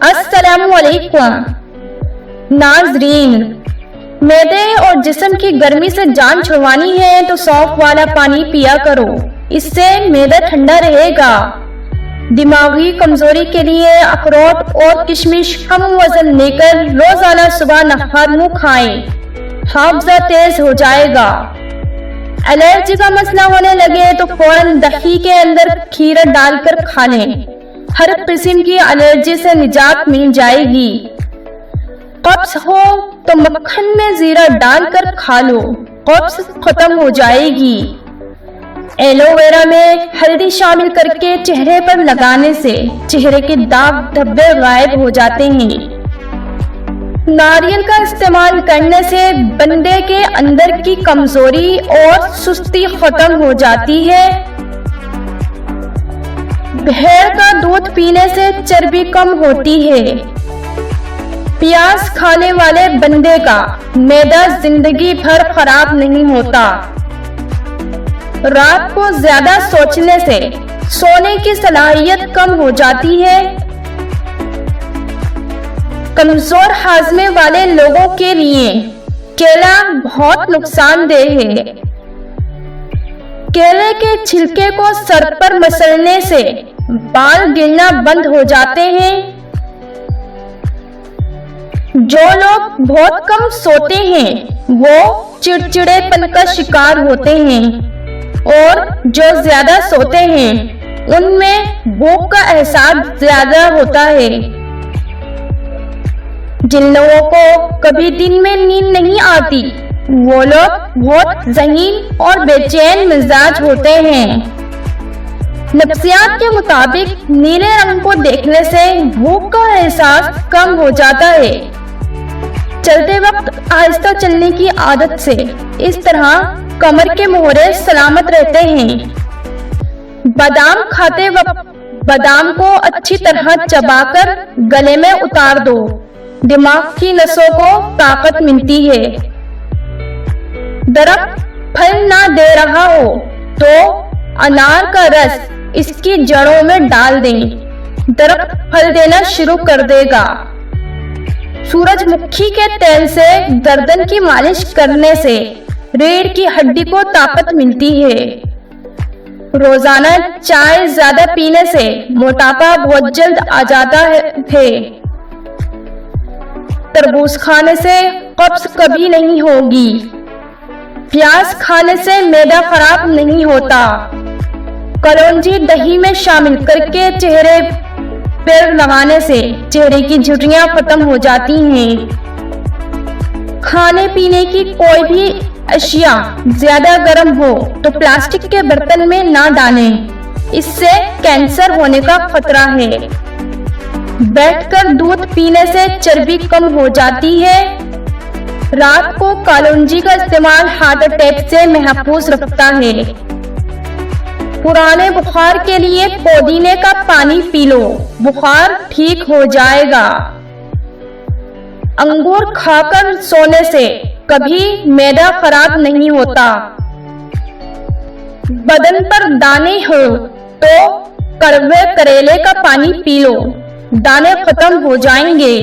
अस्सलामुअलैकुम नाजरीन, मैदे और जिस्म की गर्मी से जान छुड़वानी है तो सौंफ वाला पानी पिया करो, इससे मैदा ठंडा रहेगा। दिमागी कमजोरी के लिए अखरोट और किशमिश कम वजन लेकर रोजाना सुबह नहार मुंह खाएं, हाफजा तेज हो जाएगा। एलर्जी का मसला होने लगे तो फौरन दही के अंदर खीरा डालकर खा लें, हर किस्म की एलर्जी से निजात मिल जाएगी। कब्ज हो तो मक्खन में जीरा डालकर खा लो, कब्ज खत्म हो जाएगी। एलोवेरा में हल्दी शामिल करके चेहरे पर लगाने से चेहरे के दाग धब्बे गायब हो जाते हैं। नारियल का इस्तेमाल करने से बंदे के अंदर की कमजोरी और सुस्ती खत्म हो जाती है। भेड़ का दूध पीने से चर्बी कम होती है। प्याज खाने वाले बंदे का मैदा जिंदगी भर खराब नहीं होता। रात को ज्यादा सोचने से सोने की सलाहियत कम हो जाती है। कमजोर हाजमे वाले लोगों के लिए केला बहुत नुकसानदेह है। केले के छिलके को सर पर मसलने से बाल गिरना बंद हो जाते हैं। जो लोग बहुत कम सोते हैं वो चिड़चिड़ेपन का शिकार होते हैं, और जो ज्यादा सोते हैं उनमें भूख का एहसास ज्यादा होता है। जिन लोगों को कभी दिन में नींद नहीं आती वो लोग बहुत ज़हीन और बेचैन मिजाज होते हैं। नफ्सियात के मुताबिक नीले रंग को देखने से भूख का एहसास कम हो जाता है। चलते वक्त आहिस्ता चलने की आदत से इस तरह कमर के मोहरे सलामत रहते हैं। बादाम खाते वक्त बादाम को अच्छी तरह चबाकर गले में उतार दो, दिमाग की नसों को ताकत मिलती है। दरख्त फल ना दे रहा हो तो अनार का रस इसकी जड़ों में डाल दें, दरख्त फल देना शुरू कर देगा। सूरजमुखी के तेल से गर्दन की मालिश करने से रीढ़ की हड्डी को ताकत मिलती है। रोजाना चाय ज्यादा पीने से मोटापा बहुत जल्द आ जाता है। तरबूज खाने से कब्ज कभी नहीं होगी। प्याज खाने से मैदा खराब नहीं होता। कलौंजी दही में शामिल करके चेहरे पर लगाने से चेहरे की झुर्रियां खत्म हो जाती हैं। खाने पीने की कोई भी अशिया ज्यादा गर्म हो तो प्लास्टिक के बर्तन में ना डालें, इससे कैंसर होने का खतरा है। बैठकर दूध पीने से चर्बी कम हो जाती है। रात को कलौंजी का इस्तेमाल हार्ट अटैक से महफूज रखता है। पुराने बुखार के लिए पुदीने का पानी पी लो, बुखार ठीक हो जाएगा। अंगूर खाकर सोने से कभी मैदा खराब नहीं होता। बदन पर दाने हो तो कड़वे करेले का पानी पी लो, दाने खत्म हो जाएंगे।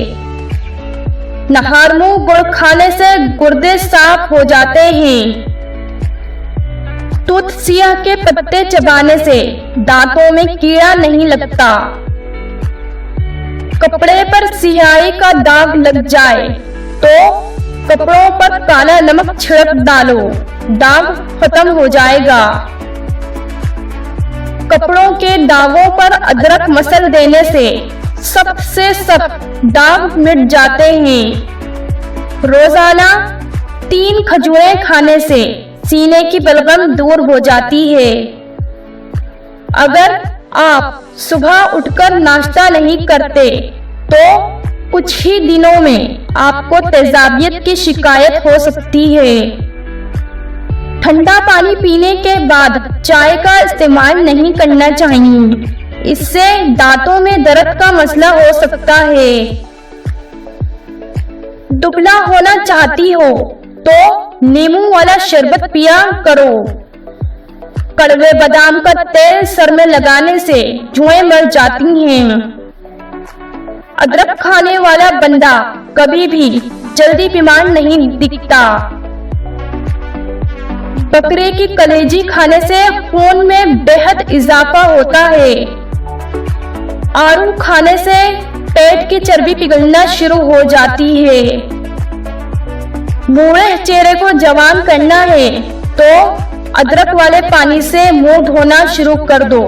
नहार मुंह गुड़ खाने से गुर्दे साफ हो जाते हैं। तुलसिया के पत्ते चबाने से दांतों में कीड़ा नहीं लगता। कपड़े पर सियाही का दाग लग जाए तो कपड़ों पर काला नमक छिड़क डालो, दाग खत्म हो जाएगा। कपड़ों के दागों पर अदरक मसल देने से सख्त से सख्त दाग मिट जाते हैं। रोजाना 3 खजूरें खाने से सीने की बलगम दूर हो जाती है। अगर आप सुबह उठकर नाश्ता नहीं करते तो कुछ ही दिनों में आपको तेजाबियत की शिकायत हो सकती है। ठंडा पानी पीने के बाद चाय का इस्तेमाल नहीं करना चाहिए, इससे दांतों में दर्द का मसला हो सकता है। दुबला होना चाहती हो तो नींबू वाला शरबत पिया करो। कड़वे बादाम का तेल सर में लगाने से जुएं मर जाती हैं। अदरक खाने वाला बंदा कभी भी जल्दी बीमार नहीं दिखता। बकरे की कलेजी खाने से खून में बेहद इजाफा होता है। आड़ू खाने से पेट की चर्बी पिघलना शुरू हो जाती है। बूढ़े चेहरे को जवान करना है तो अदरक वाले पानी से मुंह धोना शुरू कर दो।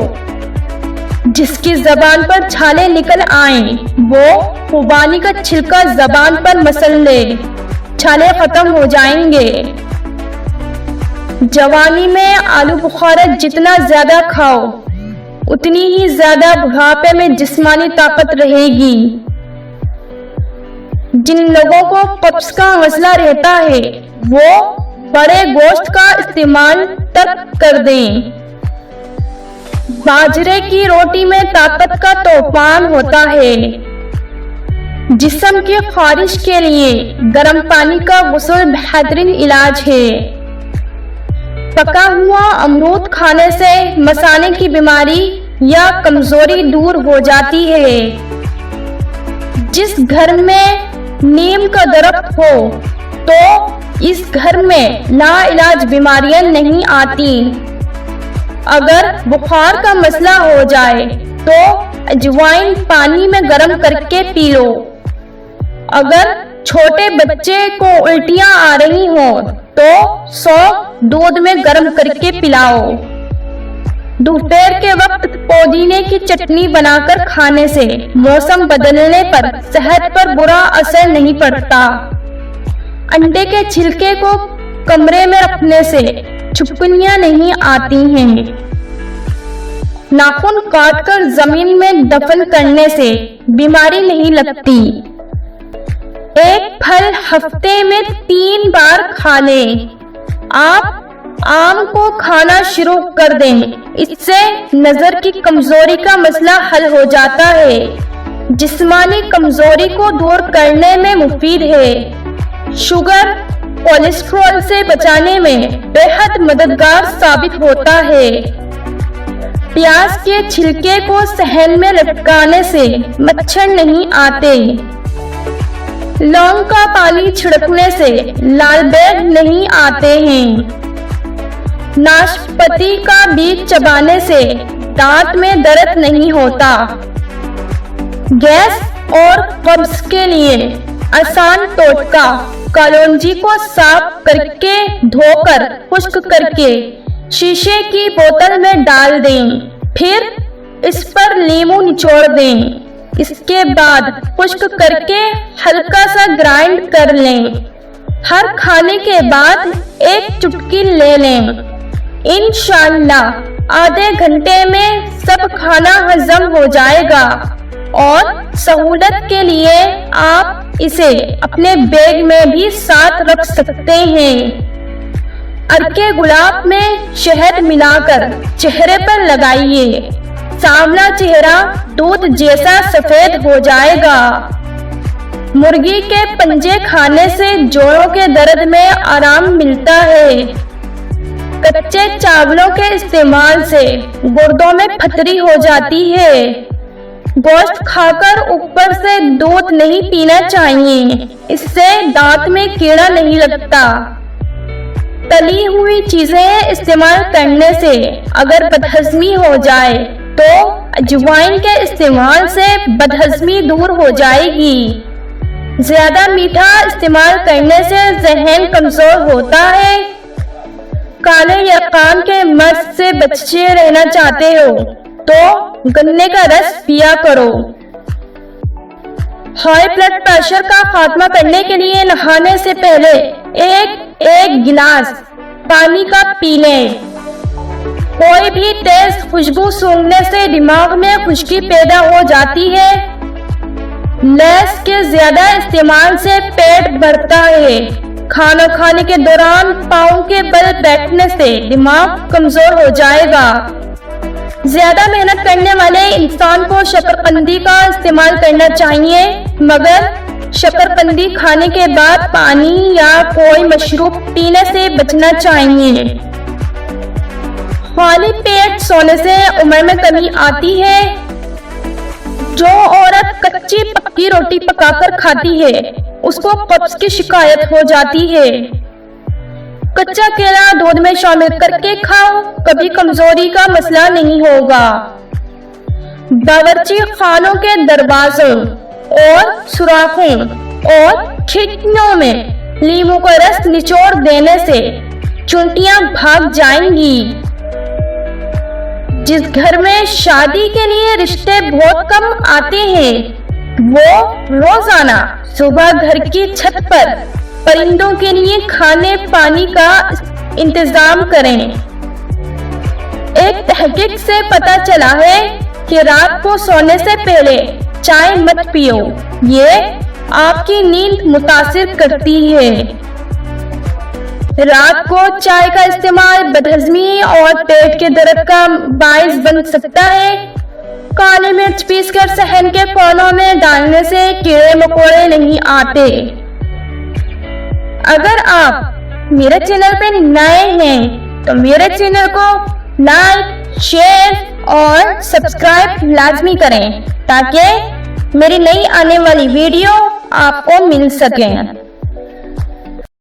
जिसकी जबान पर छाले निकल आए वो खुबानी का छिलका जबान पर मसल ले, छाले खत्म हो जाएंगे। जवानी में आलू बुखारा जितना ज्यादा खाओ उतनी ही ज्यादा बुढ़ापे में जिस्मानी ताकत रहेगी। जिन लोगों को कब्ज का मसला रहता है वो बड़े गोश्त का इस्तेमाल तक कर दें। बाजरे की रोटी में ताकत का तूफान होता है। जिस्म की खारिश के लिए गर्म पानी का गुस्ल बेहतरीन इलाज है। पका हुआ अमरूद खाने से मसाने की बीमारी या कमजोरी दूर हो जाती है। जिस घर में नीम का दरख्त हो तो इस घर में लाइलाज बीमारियां नहीं आती। अगर बुखार का मसला हो जाए तो अजवाइन पानी में गर्म करके पी लो। अगर छोटे बच्चे को उल्टियां आ रही हो तो सौंफ दूध में गर्म करके पिलाओ। दोपहर के वक्त पुदीने की चटनी बनाकर खाने से मौसम बदलने पर सेहत पर बुरा असर नहीं पड़ता। अंडे के छिलके को कमरे में रखने से छिपकलियां नहीं आती हैं। नाखून काटकर जमीन में दफन करने से बीमारी नहीं लगती। एक फल हफ्ते में 3 बार खा लें। आप आम को खाना शुरू कर दें, इससे नजर की कमजोरी का मसला हल हो जाता है। जिस्मानी कमजोरी को दूर करने में मुफीद है। शुगर कोलेस्ट्रॉल से बचाने में बेहद मददगार साबित होता है। प्याज के छिलके को सहन में लटकाने से मच्छर नहीं आते। लौंग का पानी छिड़कने से लाल बेग नहीं आते हैं। नाशपाती का बीज चबाने से दांत में दर्द नहीं होता। गैस और कब्ज के लिए आसान टोटका, कलौंजी को साफ करके धोकर खुश्क करके शीशे की बोतल में डाल दें, फिर इस पर नींबू निचोड़ दें। इसके बाद खुश्क करके हल्का सा ग्राइंड कर लें। हर खाने के बाद एक चुटकी ले लें। इंशाअल्लाह आधे घंटे में सब खाना हजम हो जाएगा। और सहूलत के लिए आप इसे अपने बैग में भी साथ रख सकते हैं। अर्के गुलाब में शहद मिलाकर चेहरे पर लगाइए। सांवला चेहरा दूध जैसा सफेद हो जाएगा। मुर्गी के पंजे खाने से जोड़ों के दर्द में आराम मिलता है। कच्चे चावलों के इस्तेमाल से गुर्दों में फतरी हो जाती है। गोश्त खाकर ऊपर से दूध नहीं पीना चाहिए, इससे दांत में कीड़ा नहीं लगता। तली हुई चीजें इस्तेमाल करने से अगर बदहजमी हो जाए तो अजवाइन के इस्तेमाल से बदहजमी दूर हो जाएगी। ज्यादा मीठा इस्तेमाल करने से जहन कमजोर होता है। काले यकान के मर्ज से बचे रहना चाहते हो तो गन्ने का रस पिया करो। हाई ब्लड प्रेशर का खात्मा करने के लिए नहाने से पहले एक गिलास पानी का पी लें। कोई भी तेज खुशबू सूंघने से दिमाग में खुश्की पैदा हो जाती है। लैस के ज्यादा इस्तेमाल से पेट बढ़ता है। खाना खाने के दौरान पाँव के बल बैठने से दिमाग कमजोर हो जाएगा। ज्यादा मेहनत करने वाले इंसान को शकरकंदी का इस्तेमाल करना चाहिए, मगर शकरकंदी खाने के बाद पानी या कोई मशरूब पीने से बचना चाहिए। खाली पेट सोने से उम्र में कमी आती है। जो औरत कच्ची पक्की रोटी पकाकर खाती है उसको कब्ज की शिकायत हो जाती है। कच्चा केला दूध में शामिल करके खाओ, कभी कमजोरी का मसला नहीं होगा। बावर्ची खानों के दरवाजों और सुराखों और खिड़कियों में नींबू का रस निचोड़ देने से चुनटियां भाग जाएंगी। जिस घर में शादी के लिए रिश्ते बहुत कम आते हैं वो रोजाना सुबह घर की छत पर परिंदों के लिए खाने पानी का इंतजाम करें। एक तहकीक से पता चला है कि रात को सोने से पहले चाय मत पियो, ये आपकी नींद मुतासिर करती है। रात को चाय का इस्तेमाल बदहजमी और पेट के दर्द का बायस बन सकता है। काली मिर्च पीसकर सहन के कोनों में डालने से कीड़े मकोड़े नहीं आते। अगर आप मेरे चैनल पे नए हैं तो मेरे चैनल को लाइक, शेयर और सब्सक्राइब लाजमी करें ताकि मेरी नई आने वाली वीडियो आपको मिल सके।